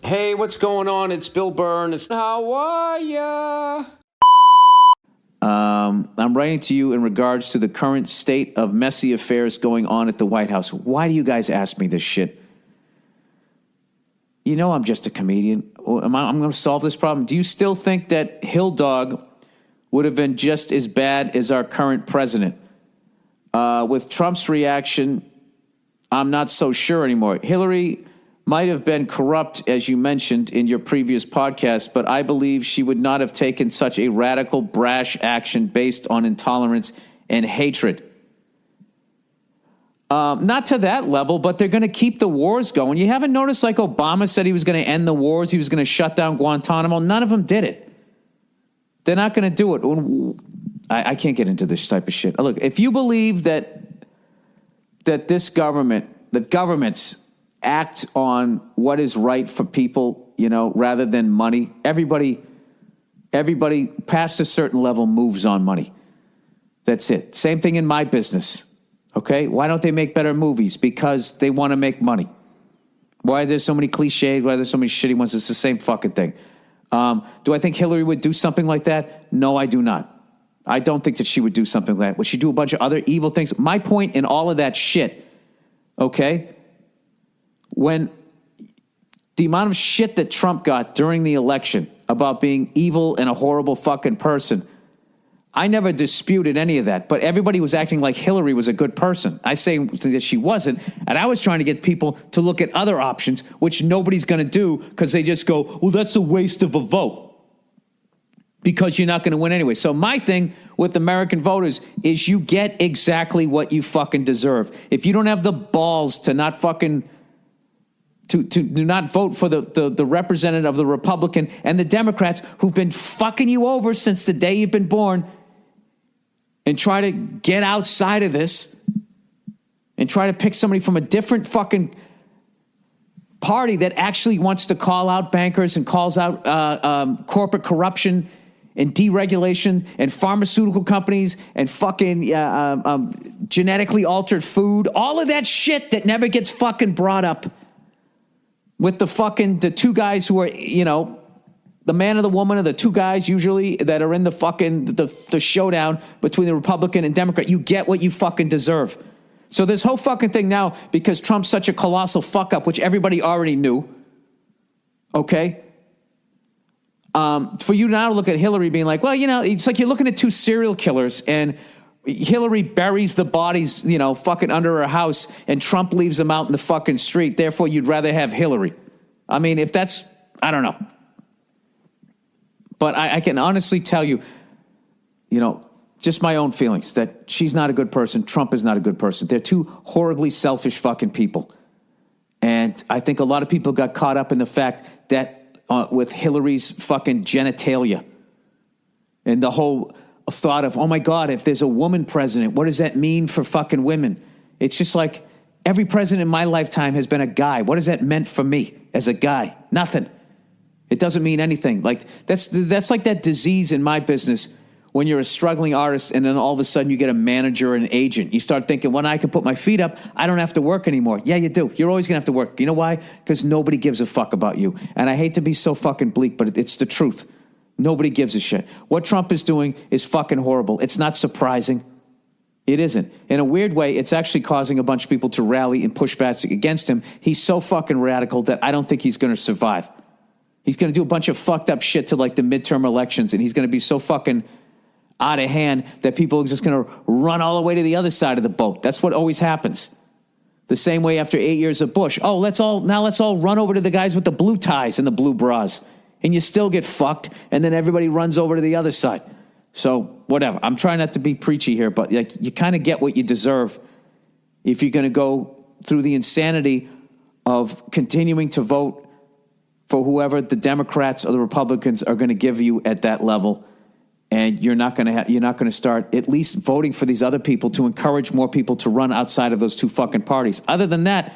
Hey, what's going on? It's Bill Burr. How are ya? I'm writing to you in regards to the current state of messy affairs going on at the White House. Why do you guys ask me this shit? You know I'm just a comedian. I'm going to solve this problem. Do you still think that Hill Dog would have been just as bad as our current president? With Trump's reaction, I'm not so sure anymore. Hillary might have been corrupt, as you mentioned in your previous podcast, but I believe she would not have taken such a radical, brash action based on intolerance and hatred. Not to that level, but they're going to keep the wars going. You haven't noticed, like Obama said he was going to end the wars, he was going to shut down Guantanamo. None of them did it. They're not going to do it. I can't get into this type of shit. Look, if you believe that this government, that governments act on what is right for people, rather than money. Everybody past a certain level moves on money. That's it. Same thing in my business. Okay? Why don't they make better movies? Because they want to make money. Why are there so many cliches? Why are there so many shitty ones? It's the same fucking thing. Do I think Hillary would do something like that? No, I do not. I don't think that she would do something like that. Would she do a bunch of other evil things? My point in all of that shit, okay? When the amount of shit that Trump got during the election about being evil and a horrible fucking person, I never disputed any of that, but everybody was acting like Hillary was a good person. I say that she wasn't, and I was trying to get people to look at other options, which nobody's going to do because they just go, well, that's a waste of a vote because you're not going to win anyway. So my thing with American voters is you get exactly what you fucking deserve. If you don't have the balls to not fucking to do not vote for the representative of the Republican and the Democrats who've been fucking you over since the day you've been born, and try to get outside of this and try to pick somebody from a different fucking party that actually wants to call out bankers and calls out corporate corruption and deregulation and pharmaceutical companies and fucking genetically altered food, all of that shit that never gets fucking brought up. With the two guys who are, the man or the woman or the two guys usually that are in the fucking, the showdown between the Republican and Democrat, you get what you fucking deserve. So this whole fucking thing now, because Trump's such a colossal fuck up, which everybody already knew, okay? For you now to look at Hillary being like, well, it's like you're looking at two serial killers and Hillary buries the bodies, fucking under her house, and Trump leaves them out in the fucking street. Therefore, you'd rather have Hillary. I mean, if that's, I don't know. But I can honestly tell you, just my own feelings, that she's not a good person. Trump is not a good person. They're two horribly selfish fucking people. And I think a lot of people got caught up in the fact that with Hillary's fucking genitalia and the whole thought of, oh my God, if there's a woman president, what does that mean for fucking women? It's just like every president in my lifetime has been a guy. What has that meant for me as a guy? Nothing. It doesn't mean anything. Like that's like that disease in my business when you're a struggling artist and then all of a sudden you get a manager or an agent. You start thinking, when I can put my feet up, I don't have to work anymore. Yeah, you do. You're always going to have to work. You know why? Because nobody gives a fuck about you. And I hate to be so fucking bleak, but it's the truth. Nobody gives a shit. What Trump is doing is fucking horrible. It's not surprising. It isn't. In a weird way, it's actually causing a bunch of people to rally and push back against him. He's so fucking radical that I don't think he's going to survive. He's going to do a bunch of fucked up shit to like the midterm elections, and he's going to be so fucking out of hand that people are just going to run all the way to the other side of the boat. That's what always happens. The same way after 8 years of Bush. Oh, let's all run over to the guys with the blue ties and the blue bras. And you still get fucked, and then everybody runs over to the other side. So, whatever. I'm trying not to be preachy here, but like you kind of get what you deserve if you're going to go through the insanity of continuing to vote for whoever the Democrats or the Republicans are going to give you at that level. And you're not going to start at least voting for these other people to encourage more people to run outside of those two fucking parties. Other than that,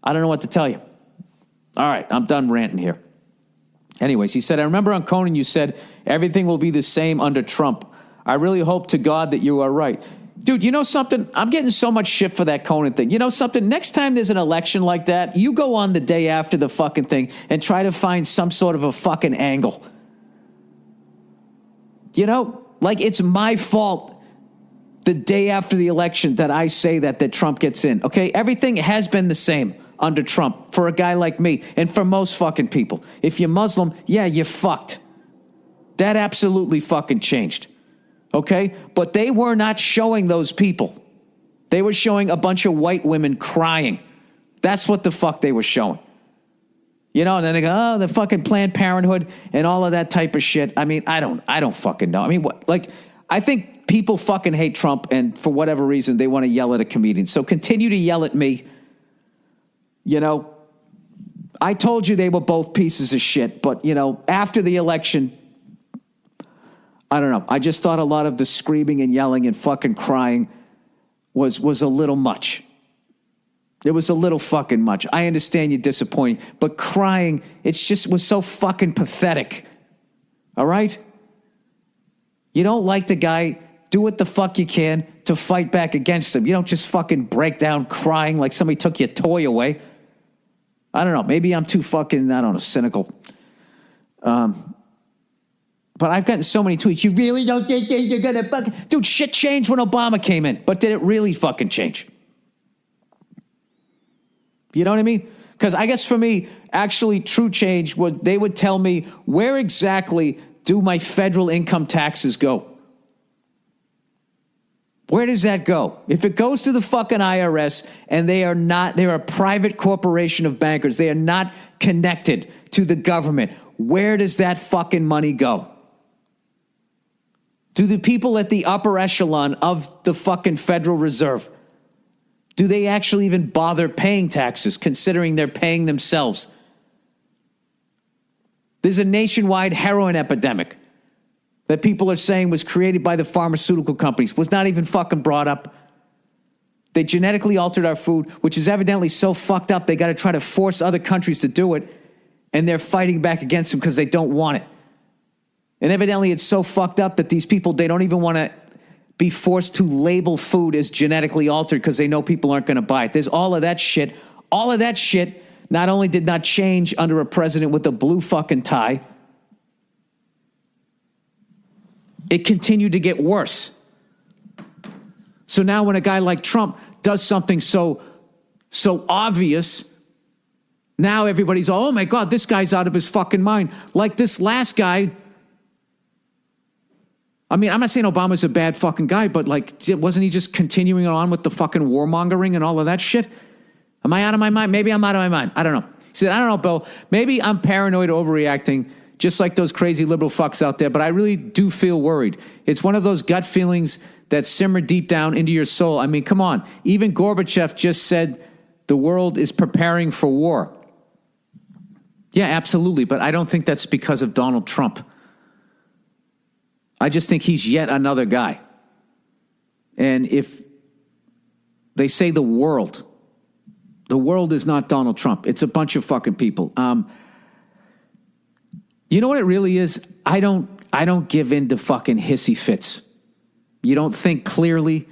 I don't know what to tell you. All right, I'm done ranting here. Anyways, he said, I remember on Conan you said everything will be the same under Trump. I really hope to God that you are right. Dude, you know something? I'm getting so much shit for that Conan thing. You know something? Next time there's an election like that, you go on the day after the fucking thing and try to find some sort of a fucking angle. You know? Like, it's my fault the day after the election that I say that Trump gets in. Okay? Everything has been the same under Trump for a guy like me and for most fucking people. If you're Muslim, yeah, you're fucked. That absolutely fucking changed. Okay? But they were not showing those people. They were showing a bunch of white women crying. That's what the fuck they were showing. You know, and then they go, oh, the fucking Planned Parenthood and all of that type of shit. I mean, I don't fucking know. I mean, what? Like, I think people fucking hate Trump, and for whatever reason, they want to yell at a comedian. So continue to yell at me. You know, I told you they were both pieces of shit, but, you know, after the election, I don't know. I just thought a lot of the screaming and yelling and fucking crying was a little much. It was a little fucking much. I understand you're disappointed, but crying, was so fucking pathetic. All right? You don't like the guy, do what the fuck you can to fight back against him. You don't just fucking break down crying like somebody took your toy away. I don't know. Maybe I'm too fucking, I don't know, cynical. But I've gotten so many tweets. You really don't think you're going to fucking... Dude, shit changed when Obama came in. But did it really fucking change? You know what I mean? Because I guess for me, actually true change was they would tell me, where exactly do my federal income taxes go? Where does that go? If it goes to the fucking IRS and they're a private corporation of bankers, they are not connected to the government, where does that fucking money go? Do the people at the upper echelon of the fucking Federal Reserve, do they actually even bother paying taxes, considering they're paying themselves? There's a nationwide heroin epidemic that people are saying was created by the pharmaceutical companies, was not even fucking brought up. They genetically altered our food, which is evidently so fucked up they got to try to force other countries to do it, and they're fighting back against them because they don't want it. And evidently it's so fucked up that these people, they don't even want to be forced to label food as genetically altered because they know people aren't going to buy it. There's all of that shit. All of that shit not only did not change under a president with a blue fucking tie, it continued to get worse. So now when a guy like Trump does something so obvious, now everybody's, oh my God, this guy's out of his fucking mind. Like this last guy. I mean, I'm not saying Obama's a bad fucking guy, but like, wasn't he just continuing on with the fucking warmongering and all of that shit? Am I out of my mind? Maybe I'm out of my mind. I don't know. He said, I don't know, Bill. Maybe I'm paranoid, overreacting, just like those crazy liberal fucks out there, but I really do feel worried. It's one of those gut feelings that simmer deep down into your soul. I mean, come on. Even Gorbachev just said the world is preparing for war. Yeah, absolutely. But I don't think that's because of Donald Trump. I just think he's yet another guy. And if they say the world is not Donald Trump. It's a bunch of fucking people. You know what it really is? I don't give in to fucking hissy fits. You don't think clearly.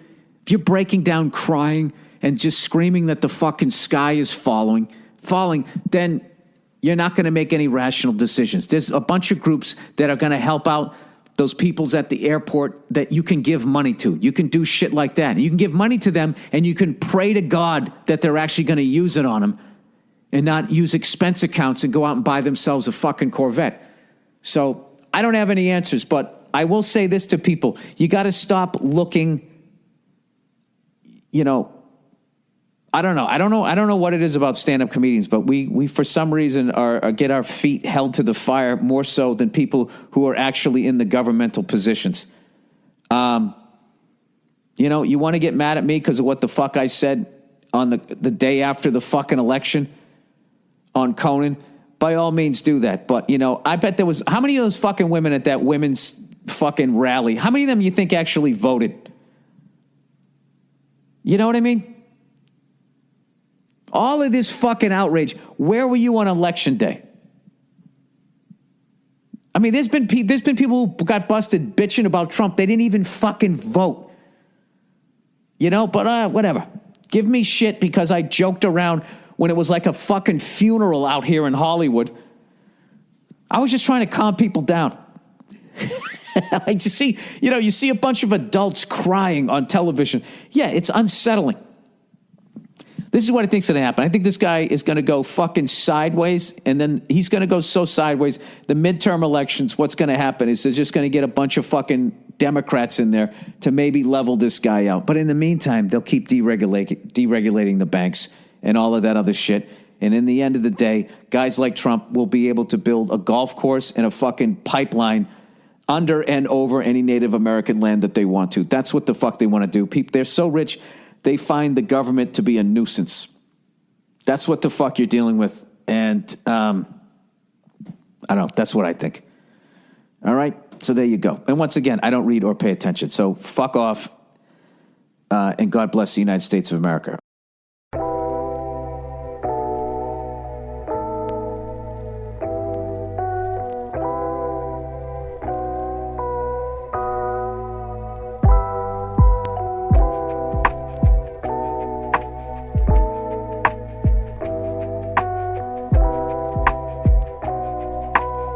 If you're breaking down crying and just screaming that the fucking sky is falling, then you're not going to make any rational decisions. There's a bunch of groups that are going to help out those peoples at the airport that you can give money to. You can do shit like that. You can give money to them and you can pray to God that they're actually going to use it on them and not use expense accounts and go out and buy themselves a fucking Corvette. So I don't have any answers, but I will say this to people. You got to stop looking, you know, I don't know what it is about stand-up comedians, but we for some reason are get our feet held to the fire more so than people who are actually in the governmental positions. You know, you want to get mad at me because of what the fuck I said on the day after the fucking election on Conan, by all means do that. But, you know, I bet there was, how many of those fucking women at that women's fucking rally, how many of them you think actually voted? You know what I mean? All of this fucking outrage. Where were you on election day? I mean, there's been people who got busted bitching about Trump. They didn't even fucking vote. But whatever. Give me shit because I joked around when it was like a fucking funeral out here in Hollywood. I was just trying to calm people down. You see a bunch of adults crying on television. Yeah, it's unsettling. This is what I think's going to happen. I think this guy is going to go fucking sideways, and then he's going to go so sideways. The midterm elections, what's going to happen is they're just going to get a bunch of fucking Democrats in there to maybe level this guy out. But in the meantime, they'll keep deregulating the banks and all of that other shit. And in the end of the day, guys like Trump will be able to build a golf course and a fucking pipeline under and over any Native American land that they want to. That's what the fuck they want to do. They're so rich, they find the government to be a nuisance. That's what the fuck you're dealing with. And I don't know. That's what I think. All right. So there you go. And once again, I don't read or pay attention. So fuck off. And God bless the United States of America.